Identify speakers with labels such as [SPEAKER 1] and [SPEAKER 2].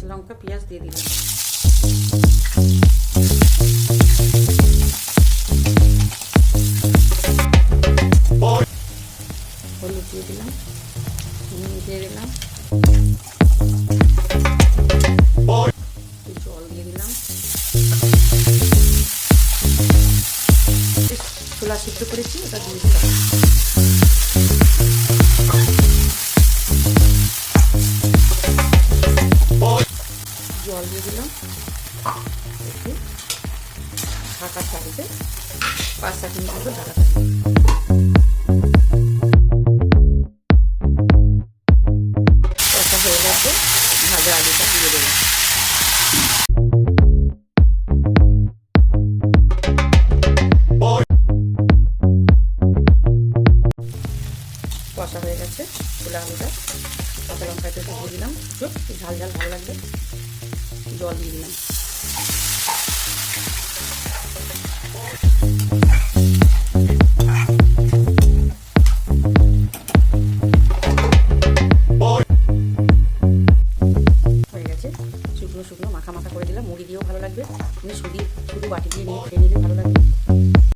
[SPEAKER 1] কাঁচা লঙ্কা পেঁয়াজ দিয়ে দিলাম। হলুদ দিয়ে দিলাম, নুন দিয়ে দিলাম, জল দিয়ে দিলাম। ছোলা সিদ্ধ করেছি ওটা দিয়ে দিলাম। জল দিয়ে দিলাম, একটু ঢাকা থাকবে 5-7 মিনিট মতো ঢাকা থাকবে। কষা হয়ে গেছে, ভাজা আলুটা দিয়ে দেবো। কষা হয়ে গেছে ছোলা আলুটা, কাঁচা লঙ্কা একটু দিয়ে দিলাম, একটু ঝাল ঝাল ভালো লাগবে। জল দিয়ে দিলাম। হয়ে গেছে, শুকনো শুকনো মাখা মাখা করে দিলাম। মুড়ি দিয়েও ভালো লাগবে, শুধু বাটি দিয়ে নিয়ে খেয়ে নিলে ভালো লাগবে।